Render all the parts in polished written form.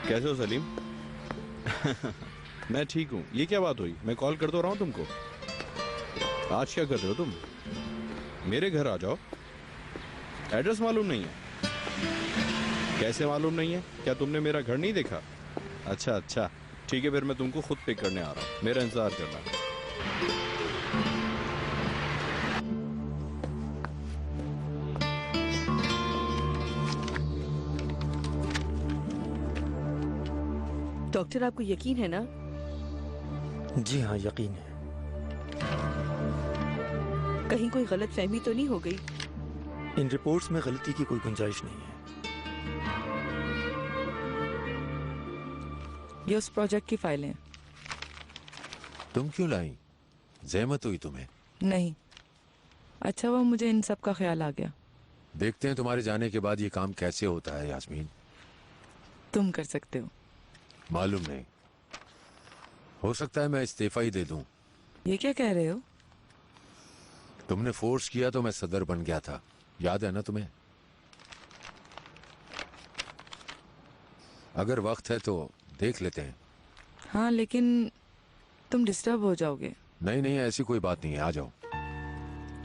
कैसे हो सलीम? मैं ठीक हूँ। ये क्या बात हुई? मैं कॉल कर तो रहा हूँ तुमको। आज क्या कर रहे हो तुम? मेरे घर आ जाओ। एड्रेस मालूम नहीं है? कैसे मालूम नहीं है? क्या तुमने मेरा घर नहीं देखा? अच्छा अच्छा, ठीक है, फिर मैं तुमको खुद पिक करने आ रहा हूँ। मेरा इंतजार करना। डॉक्टर, आपको यकीन है ना? जी हाँ, यकीन है। कहीं कोई गलत फहमी तो नहीं हो गई? इन रिपोर्ट्स में गलती की कोई गुंजाइश नहीं है। ये उस प्रोजेक्ट की फाइलें हैं। तुम क्यों लाई? जहमत हुई तुम्हें? नहीं, अच्छा हुआ मुझे इन सब का ख्याल आ गया। देखते हैं तुम्हारे जाने के बाद ये काम कैसे होता है यास्मीन। तुम कर सकते हो। मालूम नहीं, हो सकता है मैं इस्तीफा ही दे दूं। ये क्या कह रहे हो? तुमने फोर्स किया तो मैं सदर बन गया था, याद है ना तुम्हें? अगर वक्त है तो देख लेते हैं। हाँ, लेकिन तुम डिस्टर्ब हो जाओगे। नहीं नहीं, ऐसी कोई बात नहीं है, आ जाओ।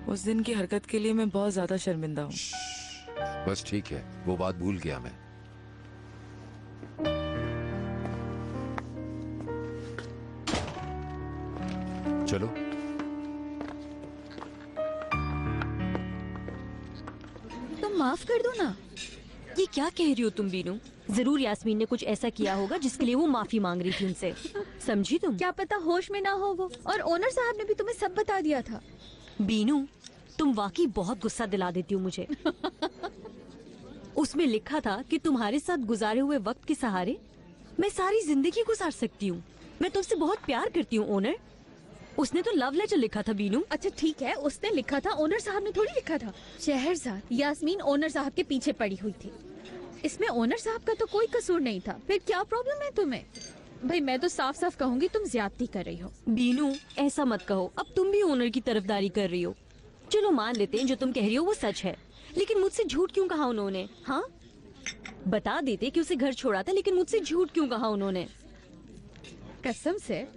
उस दिन की हरकत के लिए मैं बहुत ज्यादा शर्मिंदा हूँ। बस ठीक है, वो बात भूल गया मैं। चलो। तुम माफ कर दो ना। ये क्या कह रही हो तुम बीनू? जरूर यास्मीन ने कुछ ऐसा किया होगा जिसके लिए वो माफी मांग रही थी उनसे। समझी तुम? क्या पता होश में ना हो वो, और ओनर साहब ने भी तुम्हें सब बता दिया था। बीनू, तुम वाकई बहुत गुस्सा दिला देती हो मुझे। उसमें लिखा था कि तुम्हारे साथ गुजारे हुए वक्त के सहारे मैं सारी जिंदगी गुजार सकती हूँ। मैं तुमसे बहुत प्यार करती हूँ ओनर। उसने तो लव लेटर लिखा था बीनू। अच्छा ठीक है, उसने लिखा था, ओनर साहब ने थोड़ी लिखा था। शहरजाद, यास्मीन ओनर साहब के पीछे पड़ी हुई थी। इसमें ओनर साहब का तो कोई कसूर नहीं था। फिर क्या प्रॉब्लम है तुम्हें? भाई मैं तो साफ साफ कहूंगी तुम ज्यादती कर रही हो। बीनू, ऐसा मत कहो। अब तुम भी ओनर की तरफदारी कर रही हो। चलो मान लेते हैं जो तुम कह रही हो वो सच है, लेकिन मुझसे झूठ क्यों कहा उन्होंने? हाँ, बता देते कि उसे घर छोड़ा था, लेकिन मुझसे झूठ क्यों कहा उन्होंने? कसम से,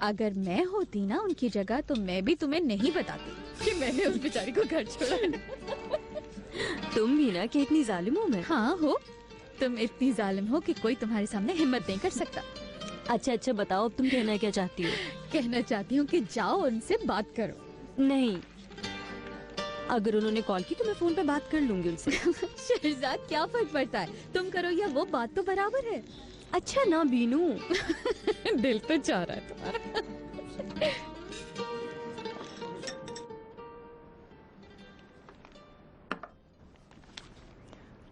अगर मैं होती ना उनकी जगह तो मैं भी तुम्हें नहीं बताती कि मैंने उस बेचारी को घर छोड़ा। तुम भी ना कि इतनी जालिम हो मैं। हाँ हो, तुम इतनी जालिम हो कि कोई तुम्हारे सामने हिम्मत नहीं कर सकता। अच्छा अच्छा, बताओ अब तुम कहना क्या चाहती हो? कहना चाहती हूँ कि जाओ उनसे बात करो। नहीं, अगर उन्होंने कॉल की तो मैं फोन पे बात कर लूंगी उनसे। शहजाद, क्या फर्क पड़ता है, तुम करो या वो, बात तो बराबर है। अच्छा ना बीनू। दिल तो चाह रहा है तुम्हारा।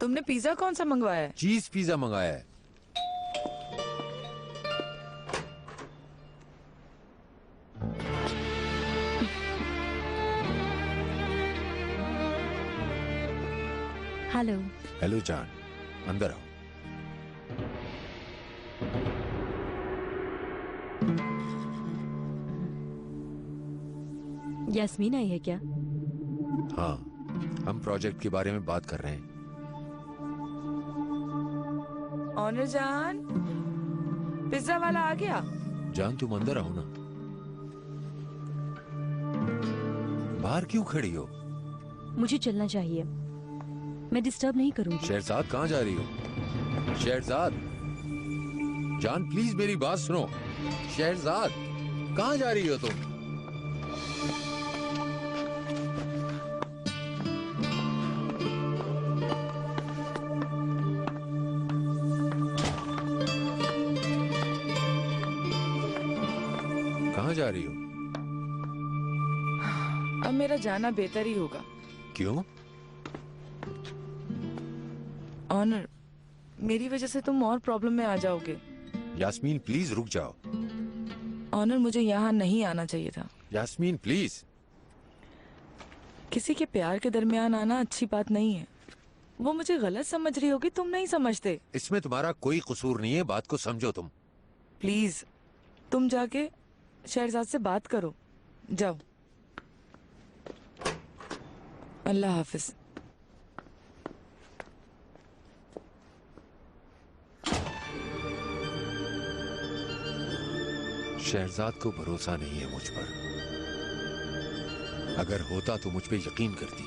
तुमने पिज्जा कौन सा मंगवाया है? चीज पिज्जा मंगाया है। हेलो। हेलो जान, अंदर आओ। यास्मीन आई है क्या? हाँ, हम प्रोजेक्ट के बारे में बात कर रहे हैं। ऑनर जान, पिज्जा वाला आ गया। जान तुम अंदर आओ ना। बाहर क्यों खड़ी हो? मुझे चलना चाहिए, मैं डिस्टर्ब नहीं करूंगी। शहरजाद कहाँ जा रही हो? शहरजाद, जान प्लीज मेरी बात सुनो। शहरजाद, कहाँ जा रही हो तुम? कहाँ जा रही हो? अब मेरा जाना बेहतर ही होगा। क्यों? ऑनर, मेरी वजह से तुम और प्रॉब्लम में आ जाओगे। यास्मीन प्लीज रुक जाओ। ऑनर, मुझे यहाँ नहीं आना चाहिए था। यास्मीन प्लीज। किसी के प्यार के दरमियान आना अच्छी बात नहीं है। वो मुझे गलत समझ रही होगी, तुम नहीं समझते। इसमें तुम्हारा कोई कसूर नहीं है, बात को समझो तुम। प्लीज तुम जाके शहरजाद से बात करो, जाओ। अल्लाह हाफिज। शहरजाद को भरोसा नहीं है मुझ पर। अगर होता तो मुझ पे यकीन करती।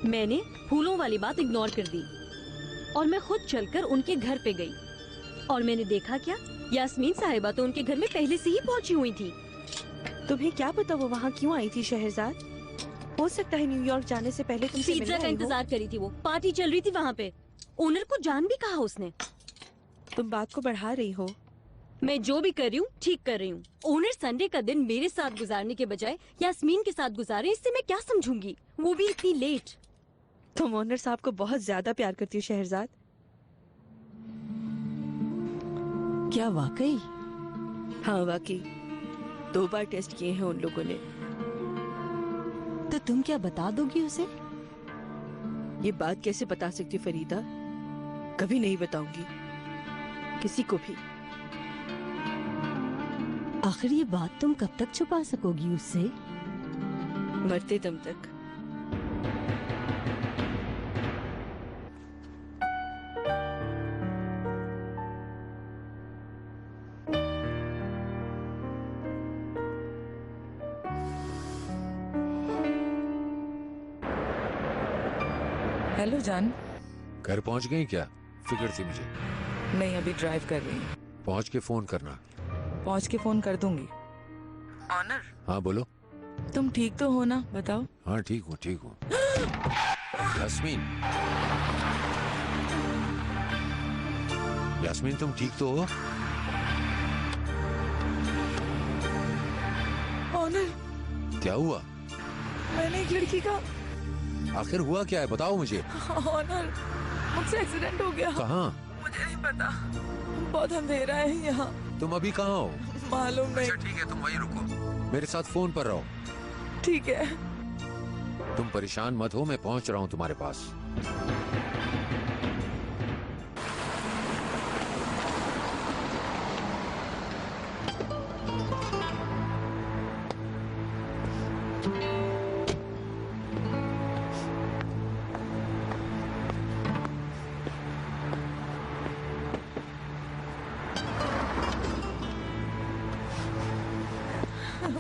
मैंने फूलों वाली बात इग्नोर कर दी और मैं खुद चलकर उनके घर पे गई। और मैंने देखा क्या, यास्मीन साहिबा तो उनके घर में पहले से ही पहुंची हुई थी। तुम्हें क्या पता वो वहाँ क्यों आई थी शहरजाद? हो सकता है न्यूयॉर्क जाने से पहले तुमसे पिज्जा मिलने का आई हो। इंतजार करी थी, वो पार्टी चल रही थी वहाँ पे। ओनर को जान भी कहा उसने। तुम बात को बढ़ा रही हो। मैं जो भी कर रही हूँ ठीक कर रही हूँ। ओनर संडे का दिन मेरे साथ गुजारने के बजाय यास्मीन के साथ गुजारे, इससे मैं क्या समझूंगी, वो भी इतनी लेट। तुम ओनर साहब को बहुत ज्यादा प्यार करती हो शहरजाद। क्या वाकई? हाँ वाकई, 2 बार टेस्ट किए हैं उन लोगों ने। तो तुम क्या बता दोगी उसे? ये बात कैसे बता सकती हूँ फरीदा? कभी नहीं बताऊंगी किसी को भी। आखिर ये बात तुम कब तक छुपा सकोगी उससे? मरते दम तक। हेलो जान। घर पहुंच गई क्या? फिक्र थी मुझे। नहीं, अभी ड्राइव कर रही हूँ। पहुंच के फोन करना। पहुंच के फोन कर दूंगी। ऑनर, हाँ बोलो। तुम ठीक तो हो ना? बताओ। हाँ ठीक हूँ ठीक हूँ। यास्मीन, यास्मीन तुम ठीक तो हो? ऑनर, क्या हुआ? मैंने एक लड़की का। आखिर हुआ क्या है, बताओ मुझे। ऑनर, मुझसे एक्सीडेंट हो गया। कहाँ? मुझे नहीं पता, बहुत अंधेरा है यहाँ। तुम अभी कहाँ हो? मालूम नहीं। अच्छा ठीक है, तुम वहीं रुको, मेरे साथ फोन पर रहो। ठीक है। तुम परेशान मत हो, मैं पहुंच रहा हूँ तुम्हारे पास।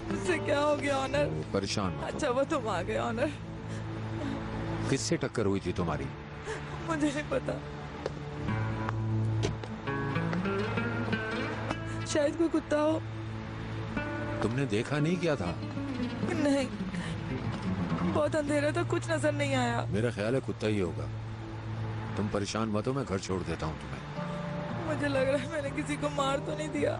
मुझसे क्या हो गया ऑनर? परेशान मत अच्छा वो तुम आ गए ऑनर। हो। किससे टक्कर हुई थी तुम्हारी? मुझे नहीं पता, शायद कोई कुत्ता हो। तुमने देखा नहीं क्या था? नहीं, बहुत अंधेरा था, कुछ नजर नहीं आया। मेरा ख्याल है कुत्ता ही होगा। तुम परेशान मत हो, मैं घर छोड़ देता हूँ तुम्हें। मुझे लग रहा है मैंने किसी को मार तो नहीं दिया।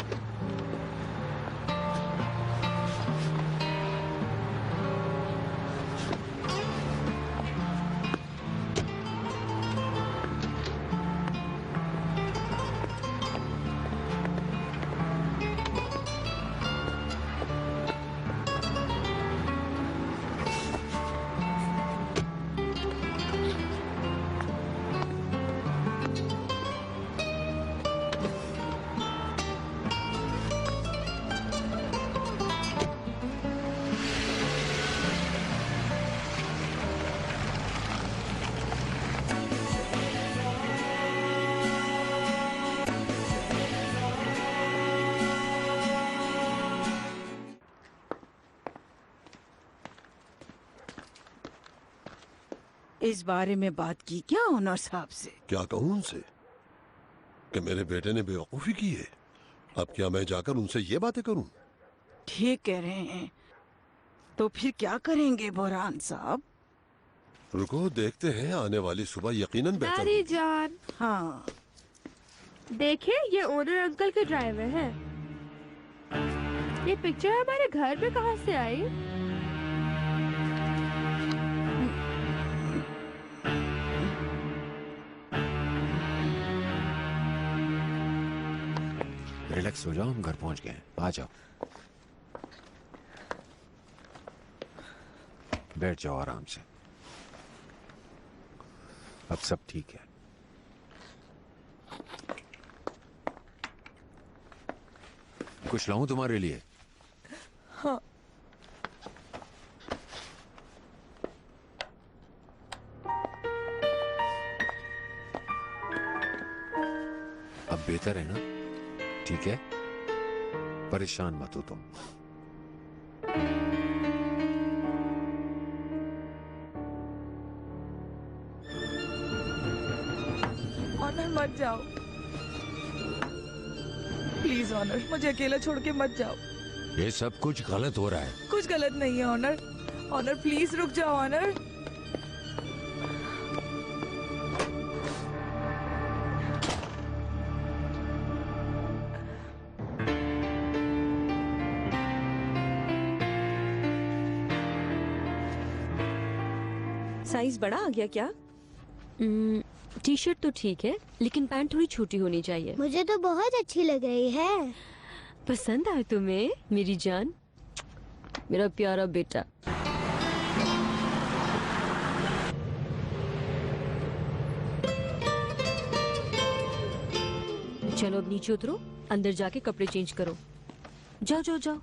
इस बारे में बात की क्या ओनर साहब से? क्या कहूं उनसे कि मेरे बेटे ने बेवकूफी की है? अब क्या मैं जाकर उनसे ये बातें करूं? ठीक कह रहे हैं, तो फिर क्या करेंगे बुरहान साहब? रुको देखते हैं, आने वाली सुबह यकीनन बेहतर दादी होगी। जान, हाँ, देखिए ये ओनर अंकल के ड्राइवर है। ये पिक्चर हमारे घर पे कहाँ से आई? रिलैक्स हो जाओ, हम घर पहुंच गए हैं। आ जाओ, बैठ जाओ आराम से। अब सब ठीक है। कुछ लाऊं तुम्हारे लिए? हाँ। अब बेहतर है ना? ठीक है, परेशान मत हो तुम। ऑनर मत जाओ, प्लीज ऑनर, मुझे अकेला छोड़ के मत जाओ। ये सब कुछ गलत हो रहा है। कुछ गलत नहीं है ऑनर। ऑनर प्लीज रुक जाओ ऑनर। साइज बड़ा आ गया क्या? टी शर्ट तो ठीक है, लेकिन पैंट थोड़ी छोटी होनी चाहिए। मुझे तो बहुत अच्छी लग रही है। पसंद आए तुम्हें मेरी जान, मेरा प्यारा बेटा? चलो अब नीचे उतरो, अंदर जाके कपड़े चेंज करो। जाओ जाओ जाओ।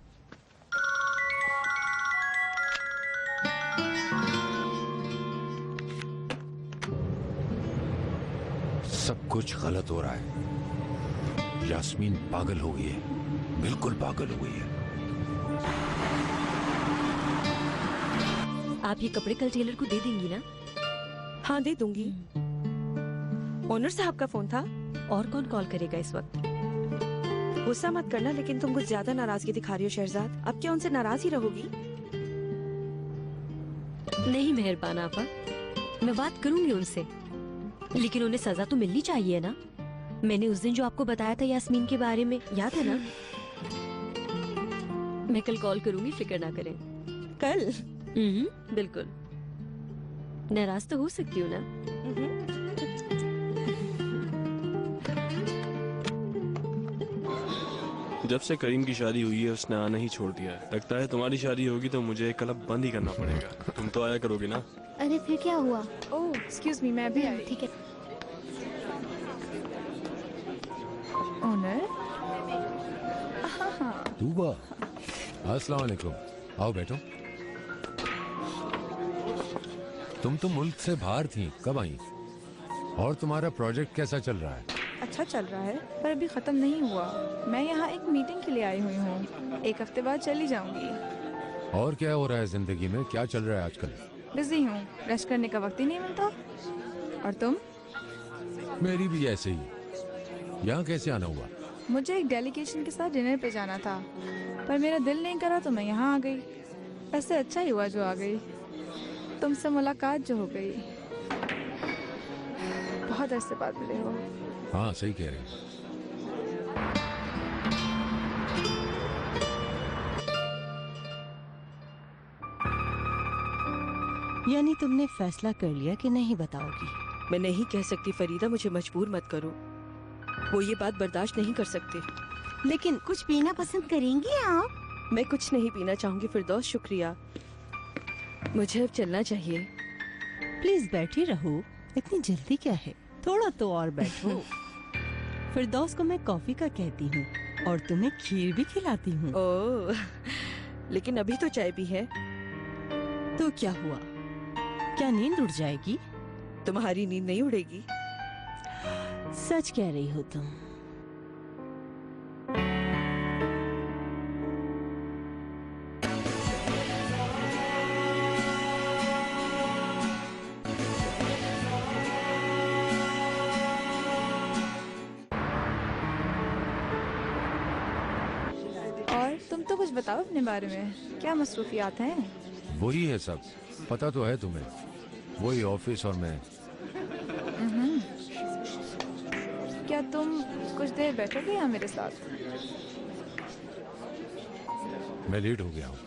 सब कुछ गलत हो रहा है। यास्मीन पागल हो गई है, बिल्कुल पागल हो गई है। आप ये कपड़े कल टेलर को दे देंगी ना? हाँ दे दूंगी। ओनर साहब का फोन था। और कौन कॉल करेगा इस वक्त? गुस्सा मत करना, लेकिन तुम कुछ ज्यादा नाराजगी दिखा रही हो शहजाद। अब क्या उनसे नाराज ही रहोगी? नहीं मेहरबान आपा, मैं बात करूंगी उनसे, लेकिन उन्हें सजा तो मिलनी चाहिए ना। मैंने उस दिन जो आपको बताया था यास्मीन के बारे में, याद है ना? मैं कल कॉल करूंगी, फिक्र ना करें। कल? बिल्कुल। नाराज तो हो सकती हूँ ना? जब से करीम की शादी हुई है उसने आना ही छोड़ दिया है। लगता है तुम्हारी शादी होगी तो मुझे क्लब बंद ही करना पड़ेगा। तुम तो आया करोगी ना? अरे फिर क्या हुआ? ओह एक्सक्यूज मी, मैं भी आई। ठीक है। ओनर तूबा, अस्सलाम वालेकुम। आओ बैठो। तुम तो मुल्क से बाहर थी, कब आई? और तुम्हारा प्रोजेक्ट कैसा चल रहा है? अच्छा चल रहा है, पर अभी खत्म नहीं हुआ। मैं यहाँ एक मीटिंग के लिए आई हुई हूँ, एक हफ्ते बाद चली जाऊंगी। और क्या हो रहा है जिंदगी में, क्या चल रहा है आजकल? बिजी हूँ, रेस्ट करने का वक्त ही नहीं मिलता। और तुम? मेरी भी ऐसे ही। यहाँ कैसे आना हुआ? मुझे एक डेलीगेशन के साथ डिनर पे जाना था, पर मेरा दिल नहीं करा तो मैं यहाँ आ गई। ऐसे अच्छा ही हुआ जो आ गई। तुमसे मुलाकात जो हो गई। बहुत अरसे बाद मिले हो। हाँ सही कह रहे हैं। यानी तुमने फैसला कर लिया कि नहीं बताओगी? मैं नहीं कह सकती फरीदा, मुझे मजबूर मत करो। वो ये बात बर्दाश्त नहीं कर सकते। लेकिन कुछ पीना पसंद करेंगी आप? मैं कुछ नहीं पीना चाहूंगी फिरदौस, शुक्रिया। मुझे अब चलना चाहिए। प्लीज बैठी रहो, इतनी जल्दी क्या है? थोड़ा तो और बैठो। फिरदौस को मैं कॉफी का कहती हूँ और तुम्हें खीर भी खिलाती हूँ। ओह, लेकिन अभी तो चाय भी है। तो क्या हुआ, क्या नींद उड़ जाएगी? तुम्हारी नींद नहीं उड़ेगी। सच कह रही हो तुम। और तुम तो कुछ बताओ अपने बारे में, क्या मसरूफियात हैं? वही है सब, पता तो है तुम्हें। वही ऑफिस और मैं। क्या तुम कुछ देर बैठोगे यहाँ मेरे साथ? मैं लेट हो गया हूँ,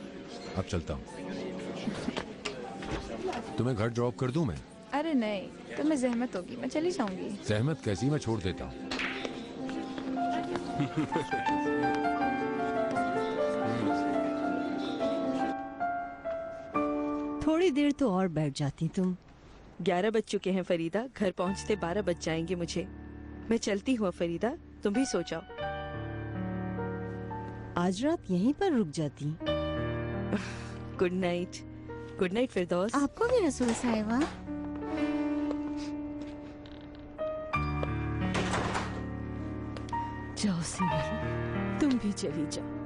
अब चलता हूँ। तुम्हें घर ड्रॉप कर दूं मैं? अरे नहीं, तुम्हें जहमत होगी, मैं चली जाऊंगी। जहमत कैसी, मैं छोड़ देता हूँ। थोड़ी देर तो और बैठ जाती तुम। 11 बज चुके हैं फरीदा, घर पहुंचते 12 बज जाएंगे मुझे। मैं चलती हूँ फरीदा, तुम भी सो जाओ। आज रात यहीं पर रुक जाती। Good night. गुड नाइट फिरदौस। आपको भी रसूल साहिबा। जाओ सिमरन, तुम भी चली जाओ।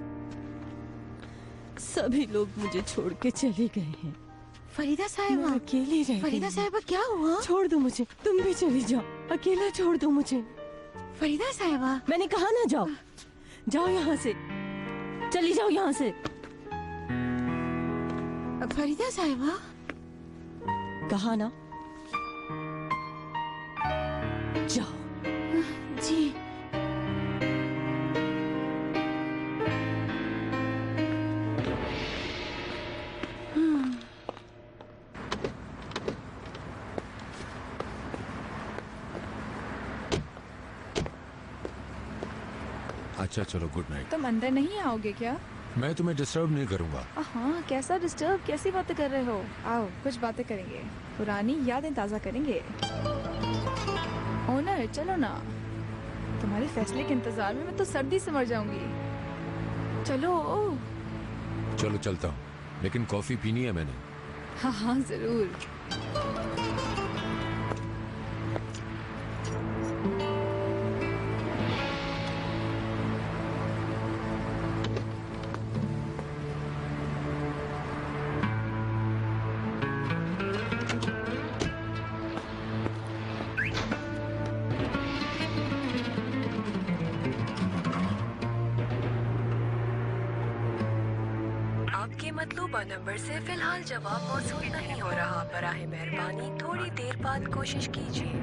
सभी लोग मुझे छोड़ के चले गए हैं। फरीदा मैं साहिबा, अकेली रह गई फरीदा हूँ। साहिबा क्या हुआ? छोड़ दो मुझे, तुम भी चली जाओ, अकेला छोड़ दो मुझे। फरीदा साहिबा, मैंने कहा ना जाओ, जाओ यहाँ से, चली जाओ यहाँ से। फरीदा साहिबा, कहा ना, जाओ। जी अच्छा चलो, गुड नाइट। तुम अंदर नहीं आओगे क्या? मैं तुम्हें डिस्टर्ब नहीं करूंगा। हाँ, कैसा डिस्टर्ब, कैसी बातें कर रहे हो? आओ कुछ बातें करेंगे, पुरानी यादें ताज़ा करेंगे। ओनर चलो ना, तुम्हारे फैसले के इंतजार में मैं तो सर्दी से मर जाऊंगी। चलो। चलो चलता हूँ, लेकिन कॉफी पीनी है मैंने। हाँ हाँ जरूर। आपके मतलूबा नंबर से फिलहाल जवाब मौसूल नहीं हो रहा। बराहे मेहरबानी थोड़ी देर बाद कोशिश कीजिए।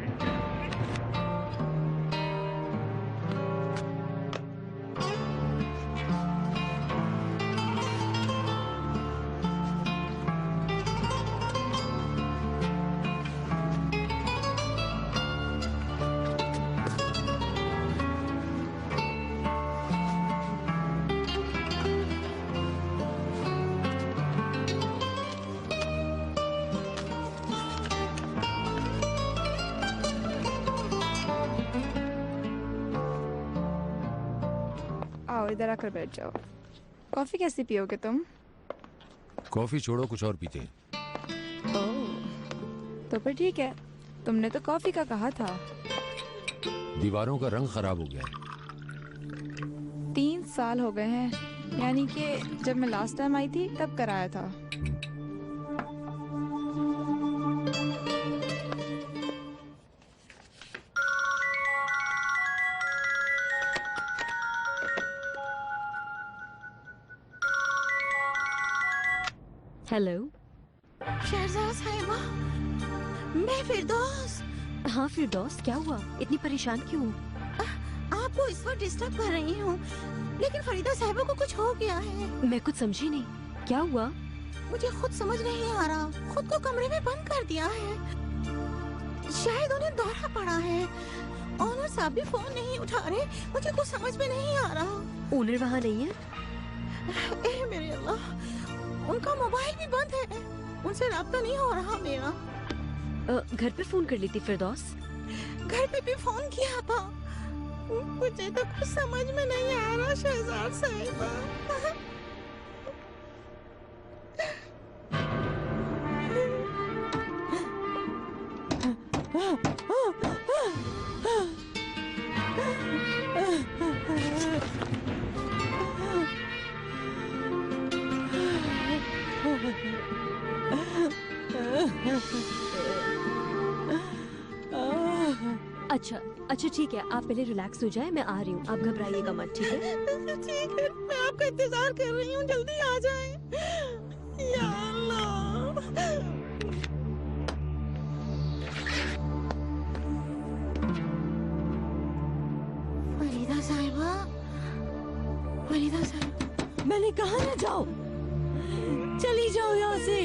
आओ इधर आकर बैठ जाओ। कॉफी कैसी पियोगे तुम? कॉफी छोड़ो, कुछ और पीते हैं। ओह, तो फिर ठीक है, तुमने तो कॉफी का कहा था। दीवारों का रंग खराब हो गया है। 3 साल हो गए हैं, यानी कि जब मैं लास्ट टाइम आई थी तब कराया था। हेलो। शहरजाद साहिबा, मैं फिरदौस। हाँ फिरदौस, क्या हुआ, इतनी परेशान क्यों? आपको इस वक्त डिस्टर्ब कर रही हूँ, लेकिन फरीदा साहिबा को कुछ हो गया है। मैं कुछ समझी नहीं, क्या हुआ? मुझे खुद समझ नहीं आ रहा। खुद को कमरे में बंद कर दिया है। शायद उन्हें दौरा पड़ा है। ओनर साहब भी फोन नहीं उठा रहे। मुझे कुछ समझ में नहीं आ रहा। ओनर वहाँ नहीं है? ए मेरे अल्लाह, उनका मोबाइल भी बंद है। उनसे राब्ता नहीं हो रहा मेरा। घर पे फोन कर ली थी फिरदौस? घर पे भी फोन किया था। मुझे तो कुछ समझ में नहीं आ रहा शहजाद साहिबा। अच्छा ठीक है, आप पहले रिलैक्स हो जाए, मैं आ रही हूँ, आप घबराइएगा मत, ठीक है? ठीक है, मैं आपका इंतजार कर रही हूँ, जल्दी आ जाए। या अल्लाह। फरीदा साहिबा, फरीदा साहिबा, मैंने कहा ना जाओ, चली जाओ यहाँ से।